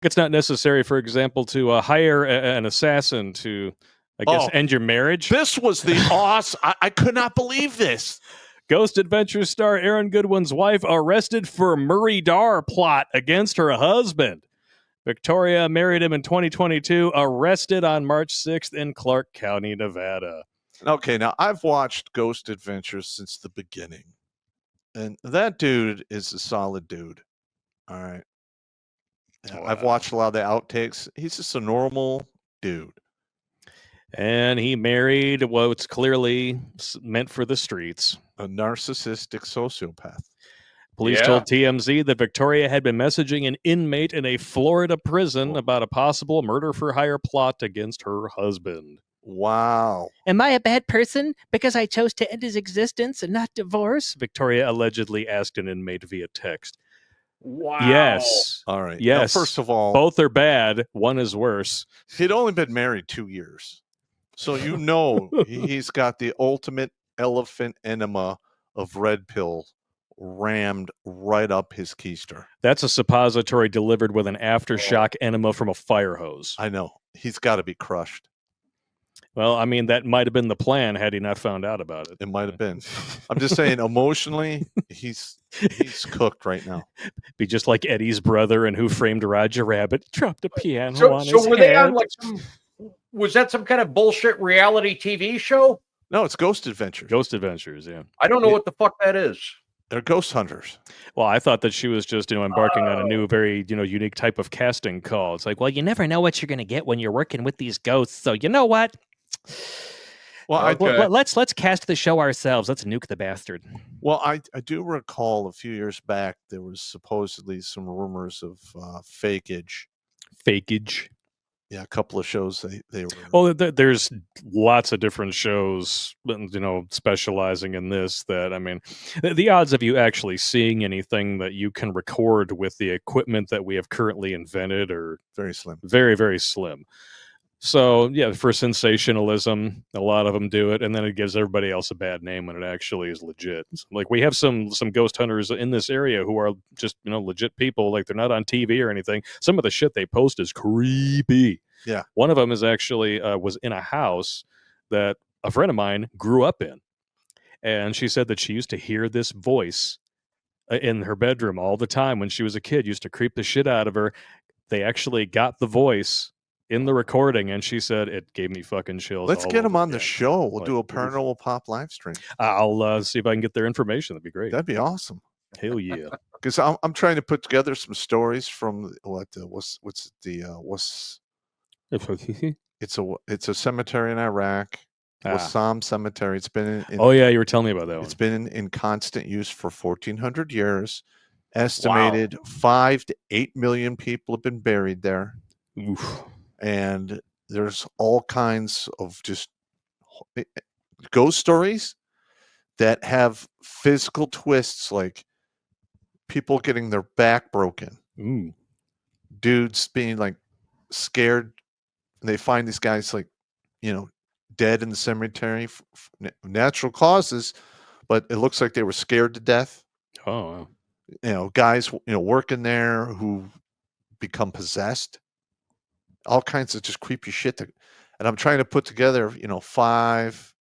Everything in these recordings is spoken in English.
It's not necessary, for example, to hire an assassin to, I guess, end your marriage. This was the awesome. I could not believe this. Ghost Adventures star Aaron Goodwin's wife arrested for Murray Dar plot against her husband. Victoria married him in 2022, arrested on March 6th in Clark County, Nevada. Okay, now I've watched Ghost Adventures since the beginning. And that dude is a solid dude. All right. Wow. I've watched a lot of the outtakes. He's just a normal dude. And he married what's clearly meant for the streets. A narcissistic sociopath. Police told TMZ that Victoria had been messaging an inmate in a Florida prison about a possible murder-for-hire plot against her husband. Wow. Am I a bad person because I chose to end his existence and not divorce? Victoria allegedly asked an inmate via text. Wow. Yes. All right. Yes. Now, first of all, both are bad. One is worse. He'd only been married 2 years. So he's got the ultimate elephant enema of red pill rammed right up his keister. That's a suppository delivered with an aftershock enema from a fire hose. I know. He's got to be crushed. Well, I mean, that might have been the plan had he not found out about it. It might have been. I'm just saying, emotionally, he's cooked right now. Be just like Eddie's brother and Who Framed Roger Rabbit, dropped a piano on his So were head. they on like was that some kind of bullshit reality TV show? No, it's Ghost Adventures. Ghost Adventures, yeah. I don't know what the fuck that is. They're ghost hunters. Well, I thought that she was just, embarking on a new, very, unique type of casting call. It's like, well, you never know what you're going to get when you're working with these ghosts. So you know what? Well, let's cast the show ourselves. Let's nuke the bastard. Well, I do recall a few years back there was supposedly some rumors of fakeage. Fakeage. Yeah, a couple of shows they were. Oh, there's lots of different shows, specializing in this. That, I mean, the odds of you actually seeing anything that you can record with the equipment that we have currently invented are very slim. Very, very slim. So, yeah, for sensationalism, a lot of them do it, and then it gives everybody else a bad name when it actually is legit. Like, we have some ghost hunters in this area who are just, legit people. Like, they're not on TV or anything. Some of the shit they post is creepy. Yeah. One of them is actually was in a house that a friend of mine grew up in. And she said that she used to hear this voice in her bedroom all the time when she was a kid. Used to creep the shit out of her. They actually got the voice in the recording, and she said it gave me fucking chills. Let's get them on the show. We'll do a Paranormal Pop live stream. I'll see if I can get their information. That'd be great. That'd be awesome. Hell yeah! Because I'm trying to put together some stories from it's a cemetery in Iraq. Wassam Cemetery. It's been in oh yeah, you were telling me about that one. It's been in constant use for 1,400 years. Estimated 5 to 8 million people have been buried there. Oof. And there's all kinds of just ghost stories that have physical twists, like people getting their back broken. Ooh. Dudes being like scared. And they find these guys like, dead in the cemetery for natural causes, but it looks like they were scared to death. Oh, wow. Guys, working there who become possessed. All kinds of just creepy shit. And I'm trying to put together, 5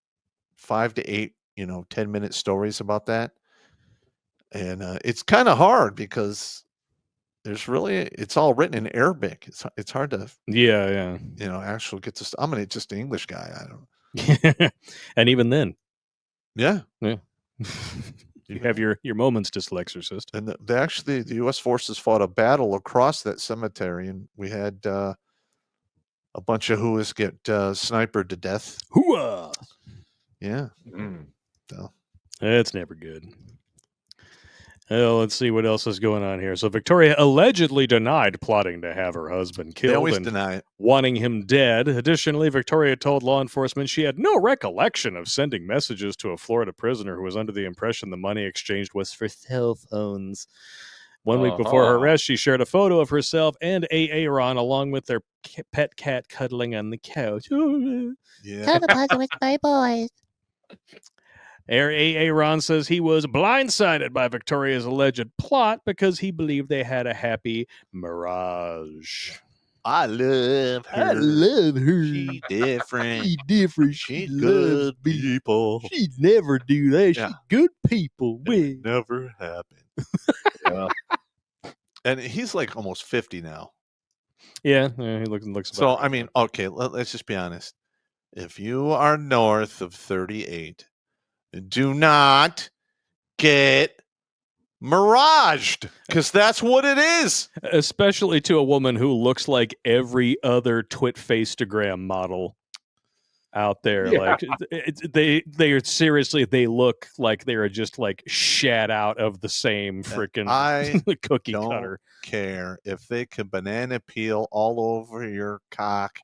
to 8, 10-minute stories about that. And it's kind of hard because it's all written in Arabic. It's hard to, actually get this. I'm just an English guy. I don't know. And even then. Yeah. Yeah. You have your moments, Dyslexorcist. And the U.S. forces fought a battle across that cemetery, and we had a bunch of whoas get snipered to death. Hooah! Yeah. So. That's never good. Well, let's see what else is going on here. So Victoria allegedly denied plotting to have her husband killed. They always deny it. Wanting him dead. Additionally, Victoria told law enforcement she had no recollection of sending messages to a Florida prisoner who was under the impression the money exchanged was for cell phones. 1 week before her arrest, she shared a photo of herself and Aaron along with their pet cat cuddling on the couch. Yeah. Cuddle with my boys. Aaron says he was blindsided by Victoria's alleged plot because he believed they had a happy mirage. I love her. I love her. She different. She different. She's She good loves me. people. She'd never do that. Yeah. She's good people. It never happened. Yeah. And he's like almost 50 now. Yeah, he looks. So, about I mean, okay, let's just be honest. If you are north of 38, do not get miraged, because that's what it is. Especially to a woman who looks like every other Twit-Facetagram model out there. Yeah. Like they are seriously, they look like they are just like shat out of the same freaking cookie Don't cutter. care if they can banana peel all over your cock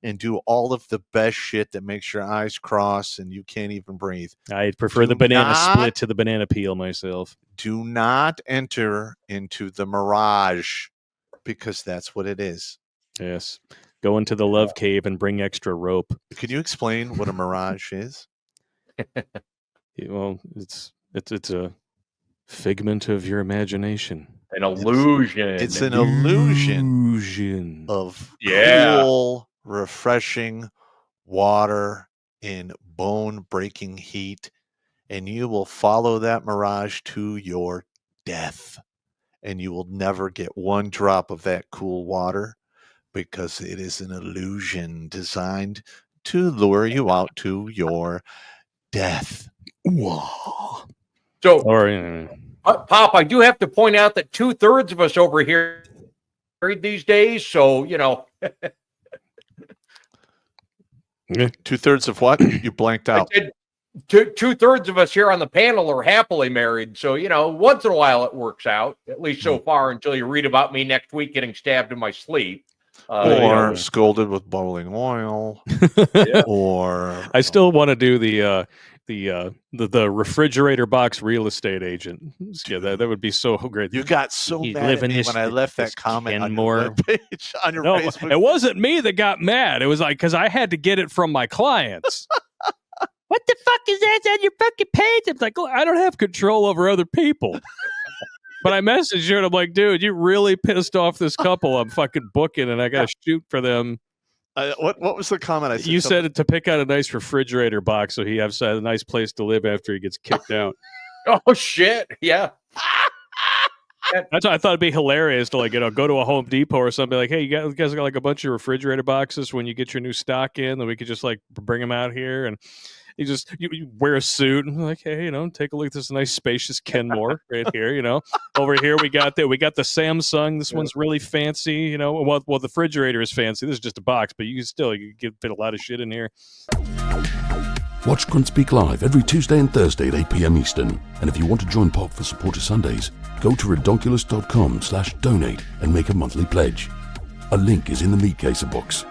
and do all of the best shit that makes your eyes cross and you can't even breathe. I prefer the banana split to the banana peel myself. Do not enter into the mirage, because that's what it is. Yes. Go into the love cave and bring extra rope. Could you explain what a mirage is? Well, it's a figment of your imagination. An illusion. It's an illusion Illusion. of Yeah. cool, refreshing water in bone-breaking heat, and you will follow that mirage to your death, and you will never get one drop of that cool water, because it is an illusion designed to lure you out to your death. Whoa. So, Or Pop, I do have to point out that 2/3 of us over here these days. So, you know, 2/3 of what? You blanked out. I said 2/3 of us here on the panel are happily married. So, you know, once in a while it works out, at least so far, until you read about me next week getting stabbed in my sleep. Or scolded with boiling oil. Yeah. Or I still want to do the refrigerator box real estate agent. Yeah, that would be so great. you got so You mad live at in me this- when I left this that comment on Kenmore. your webpage, on your No, Facebook. it wasn't me that got mad. It was like, because I had to get it from my clients. What the fuck is that on your fucking page? I'm like, look, I don't have control over other people. But I messaged you and I'm like, dude, you really pissed off this couple I'm fucking booking, and I got to shoot for them. What was the comment I said? You said it to pick out a nice refrigerator box so he has a nice place to live after he gets kicked out. Oh, shit. Yeah. That's why I thought it'd be hilarious to, like, go to a Home Depot or something, like, hey, you guys got like a bunch of refrigerator boxes when you get your new stock in, then we could just like bring them out here, and you wear a suit and like, hey, take a look at this nice spacious Kenmore right here. Over here we got the Samsung. This one's really fancy. Well, the refrigerator is fancy. This is just a box, but you can fit a lot of shit in here. Watch Grunt Speak live every Tuesday and Thursday at 8 p.m. Eastern. And if you want to join Pop for Supporter Sundays, go to redonkulous.com/donate and make a monthly pledge. A link is in the Meat Caser box.